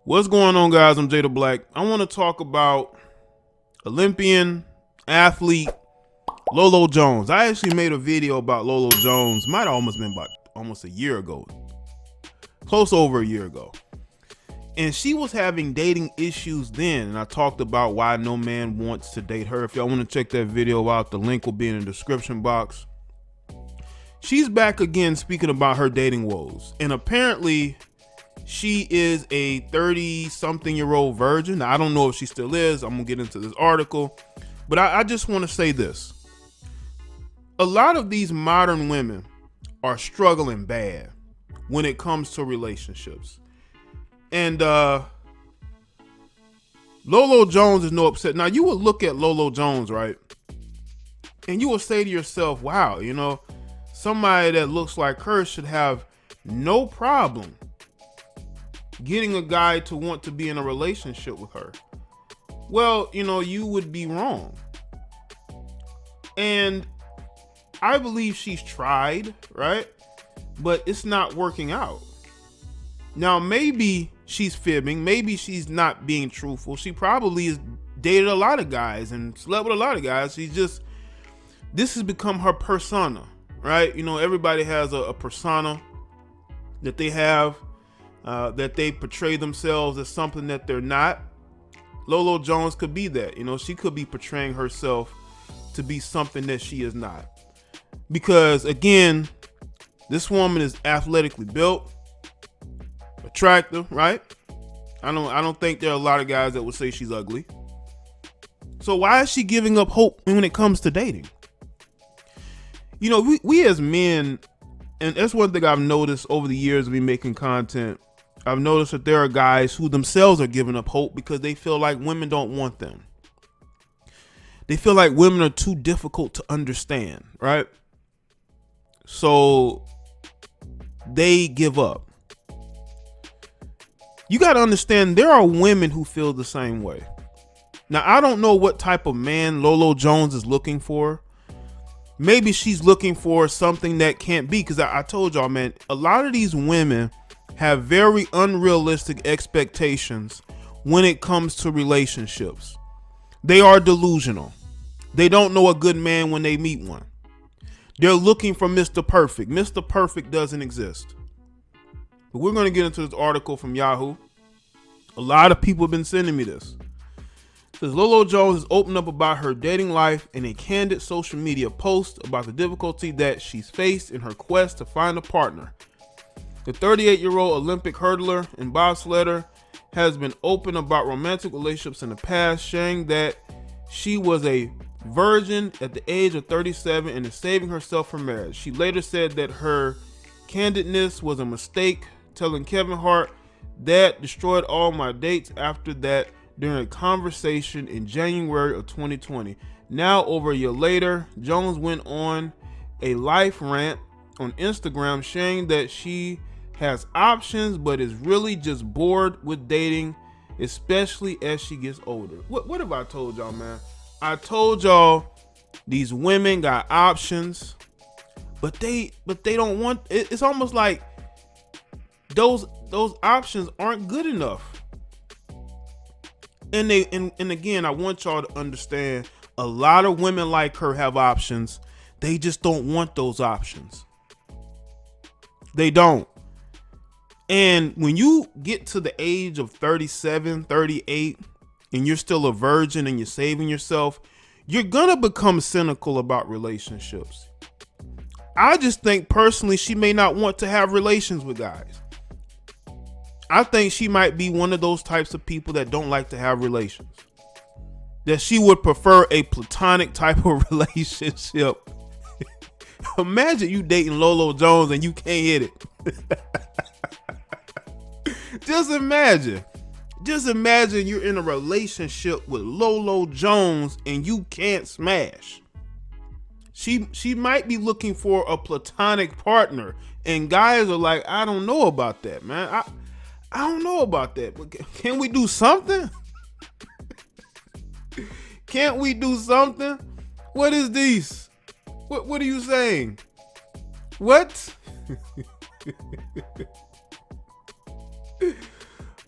What's going on, guys? I'm Jay the Black. I want to talk about Olympian athlete Lolo Jones. I actually made a video about Lolo Jones. Might have almost been about almost a year ago, close over a year ago. And she was having dating issues then, and I talked about why no man wants to date her. If y'all want to check that video out, the link will be in the description box. She's back again speaking about her dating woes, and apparently she is a 30-something-year-old virgin. Now, I don't know if she still is. I'm gonna get into this article, but I just want to say this. A lot of these modern women are struggling bad when it comes to relationships. And Lolo Jones is no upset. Now, you will look at Lolo Jones, right? And you will say to yourself, wow, you know, somebody that looks like her should have no problem getting a guy to want to be in a relationship with her. Well, you know, you would be wrong. And I believe she's tried, right? But it's not working out. Now, maybe she's fibbing. Maybe she's not being truthful. She probably has dated a lot of guys and slept with a lot of guys. This has become her persona, right? You know, everybody has a persona that they have, that they portray themselves as something that they're not. Lolo Jones could be that. You know, she could be portraying herself to be something that she is not. Because again, this woman is athletically built, attractive, right? I don't think there are a lot of guys that would say she's ugly. So why is she giving up hope when it comes to dating? You know, we as men, and that's one thing I've noticed over the years of me making content. I've noticed that there are guys who themselves are giving up hope because they feel like women don't want them. They feel like women are too difficult to understand, right? So they give up. You got to understand, there are women who feel the same way. Now, I don't know what type of man Lolo Jones is looking for. Maybe she's looking for something that can't be, because I told y'all, man, a lot of these women have very unrealistic expectations when it comes to relationships. They are delusional. They don't know a good man when they meet one. They're looking for Mr. Perfect. Mr. Perfect doesn't exist. But we're going to get into this article from Yahoo. A lot of people have been sending me this. It says Lolo Jones has opened up about her dating life in a candid social media post about the difficulty that she's faced in her quest to find a partner. The 38-year-old Olympic hurdler and bobsledder has been open about romantic relationships in the past, saying that she was a virgin at the age of 37 and is saving herself for marriage. She later said that her candidness was a mistake, telling Kevin Hart, "That destroyed all my dates after that," during a conversation in January of 2020. Now, over a year later, Jones went on a life rant on Instagram, saying that she has options but is really just bored with dating, especially as she gets older. What have I told y'all, man? I told y'all these women got options, but they don't want it. It's almost like those options aren't good enough. And again, I want y'all to understand, a lot of women like her have options. They just don't want those options. They don't. And when you get to the age of 37, 38, and you're still a virgin and you're saving yourself, you're gonna become cynical about relationships. I just think personally she may not want to have relations with guys. I think she might be one of those types of people that don't like to have relations. That she would prefer a platonic type of relationship. Imagine you dating Lolo Jones and you can't hit it. Just imagine you're in a relationship with Lolo Jones and you can't smash. She might be looking for a platonic partner, and guys are like, I don't know about that, man. I don't know about that. But can we do something? Can't we do something? What is this? What are you saying? What?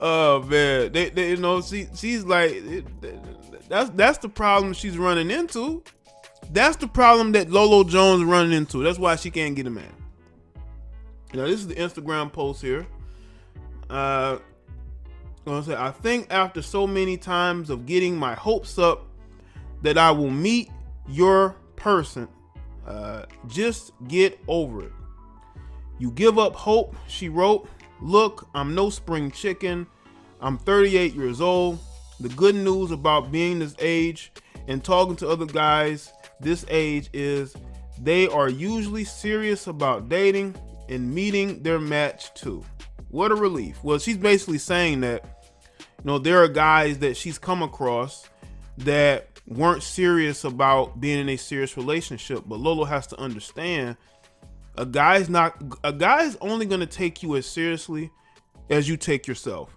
Oh man, they you know, she's like, that's the problem she's running into. That's the problem that Lolo Jones running into. That's why she can't get a man. Now this is the Instagram post here. I'm gonna say, I think after so many times of getting my hopes up that I will meet your person, just get over it. You give up hope, she wrote. Look, I'm no spring chicken. I'm 38 years old. The good news about being this age and talking to other guys this age is they are usually serious about dating and meeting their match too. What a relief. Well, she's basically saying that, you know, there are guys that she's come across that weren't serious about being in a serious relationship. But Lolo has to understand, a guy's only going to take you as seriously as you take yourself.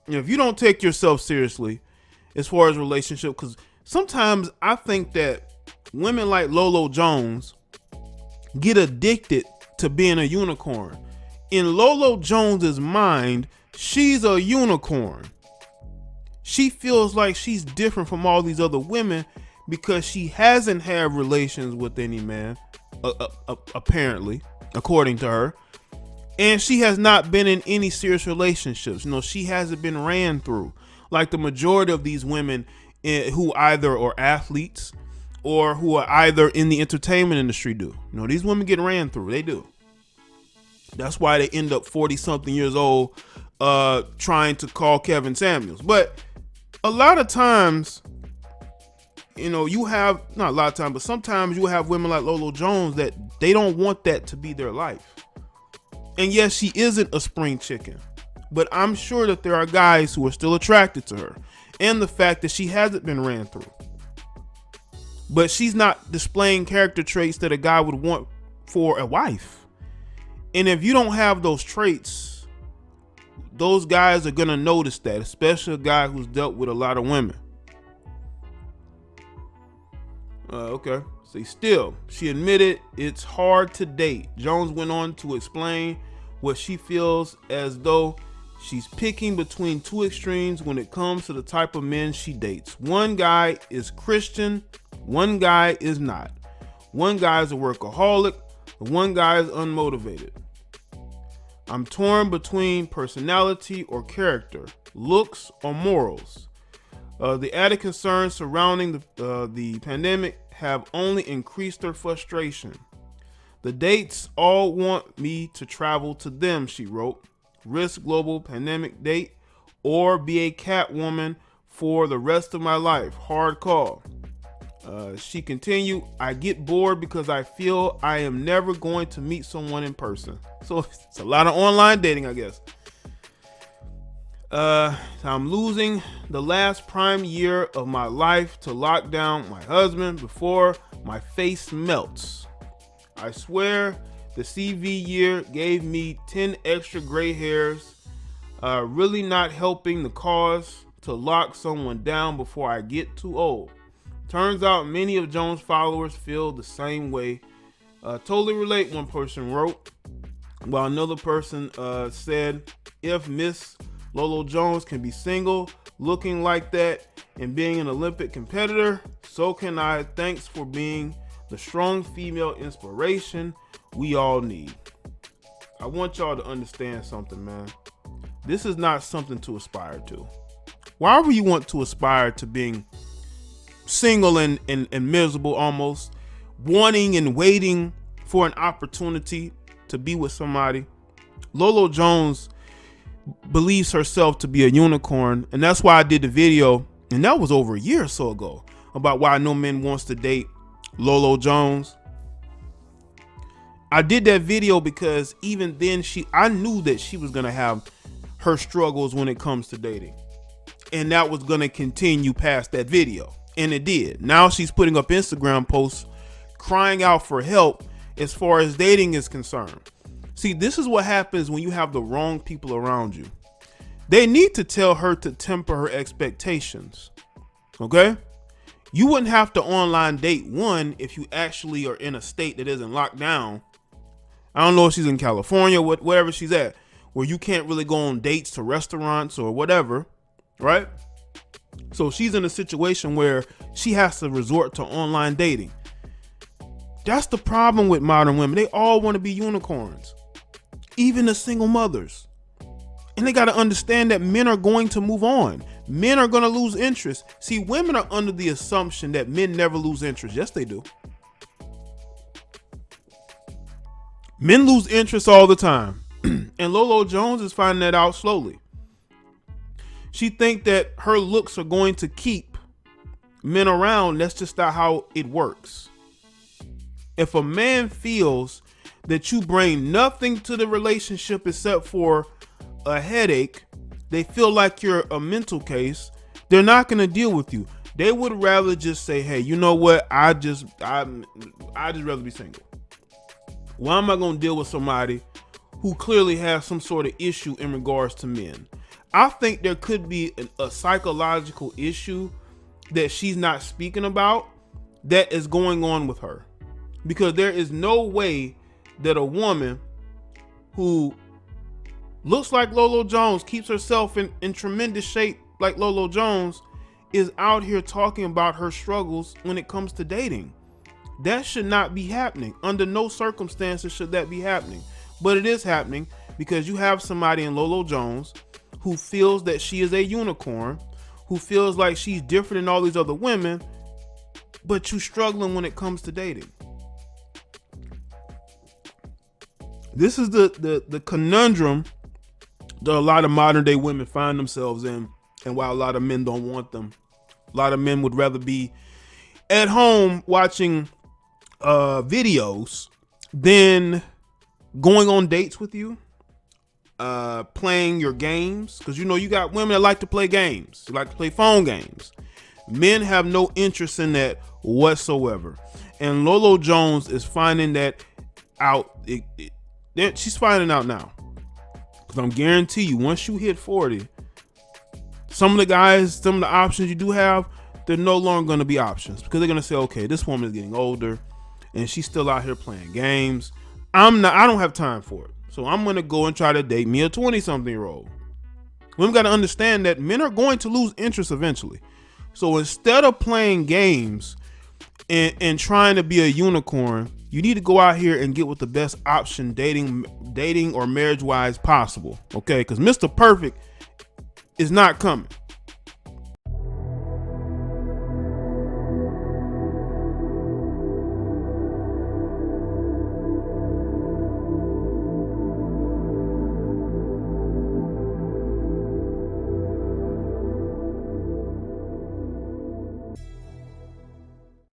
You know, if you don't take yourself seriously as far as relationship, because sometimes I think that women like Lolo Jones get addicted to being a unicorn. In Lolo Jones's mind, she's a unicorn. She feels like she's different from all these other women because she hasn't had relations with any man, apparently, according to her. And she has not been in any serious relationships. You know, she hasn't been ran through like the majority of these women who either are athletes or who are either in the entertainment industry do. You know, these women get ran through. They do. That's why they end up 40-something years old trying to call Kevin Samuels. But a lot of times, you know, you have, not a lot of times, but sometimes you have women like Lolo Jones that they don't want that to be their life. And yes, she isn't a spring chicken, but I'm sure that there are guys who are still attracted to her, and the fact that she hasn't been ran through. But she's not displaying character traits that a guy would want for a wife. And if you don't have those traits, those guys are going to notice that, especially a guy who's dealt with a lot of women. Okay. See, still, she admitted it's hard to date. Jones went on to explain what she feels as though she's picking between two extremes when it comes to the type of men she dates. One guy is Christian, one guy is not. One guy is a workaholic, and one guy is unmotivated. I'm torn between personality or character, looks or morals. The added concerns surrounding the pandemic have only increased her frustration. The dates all want me to travel to them, she wrote. Risk global pandemic date or be a Catwoman for the rest of my life. Hard call. She continued, I get bored because I feel I am never going to meet someone in person. So it's a lot of online dating, I guess. I'm losing the last prime year of my life to lock down my husband before my face melts. I swear the CV year gave me 10 extra gray hairs. Really not helping the cause to lock someone down before I get too old. Turns out many of Jones' followers feel the same way. Totally relate, one person wrote. While another person said, if Miss Lolo Jones can be single, looking like that, and being an Olympic competitor, so can I. Thanks for being the strong female inspiration we all need. I want y'all to understand something, man. This is not something to aspire to. Why would you want to aspire to being single and miserable, almost wanting and waiting for an opportunity to be with somebody? Lolo Jones believes herself to be a unicorn, and that's why I did the video, and that was over a year or so ago, about why no man wants to date Lolo Jones. I did that video because even then I knew that she was gonna have her struggles when it comes to dating, and that was gonna continue past that video, and it did. Now she's putting up Instagram posts crying out for help as far as dating is concerned. See, this is what happens when you have the wrong people around you. They need to tell her to temper her expectations. Okay? You wouldn't have to online date one if you actually are in a state that isn't locked down. I don't know if she's in California, wherever she's at, where you can't really go on dates to restaurants or whatever, right? So she's in a situation where she has to resort to online dating. That's the problem with modern women. They all want to be unicorns, even the single mothers. And they got to understand that men are going to move on. Men are going to lose interest. See, women are under the assumption that men never lose interest. Yes, they do. Men lose interest all the time. And Lolo Jones is finding that out slowly. She thinks that her looks are going to keep men around. That's just not how it works. If a man feels that you bring nothing to the relationship except for a headache, they feel like you're a mental case, they're not going to deal with you. They would rather just say, hey, you know what? I just rather be single. Why am I going to deal with somebody who clearly has some sort of issue in regards to men? I think there could be a psychological issue that she's not speaking about that is going on with her. Because there is no way that a woman who looks like Lolo Jones, keeps herself in tremendous shape like Lolo Jones, is out here talking about her struggles when it comes to dating. That should not be happening. Under no circumstances should that be happening. But it is happening because you have somebody in Lolo Jones who feels that she is a unicorn, who feels like she's different than all these other women, but you struggling when it comes to dating. This is the conundrum that a lot of modern day women find themselves in, and why a lot of men don't want them. A lot of men would rather be at home watching videos than going on dates with you, playing your games. Because you got women that like to play games, like to play phone games. Men have no interest in that whatsoever. And Lolo Jones is finding that out. She's finding out now. Because I'm guarantee you, once you hit 40, some of the options you do have, they're no longer going to be options. Because they're going to say, okay, this woman is getting older and she's still out here playing games. I don't have time for it. So I'm going to go and try to date me a 20-something-year-old. We've got to understand that men are going to lose interest eventually. So instead of playing games and trying to be a unicorn, you need to go out here and get with the best option dating or marriage wise possible. Okay. Because Mr. Perfect is not coming.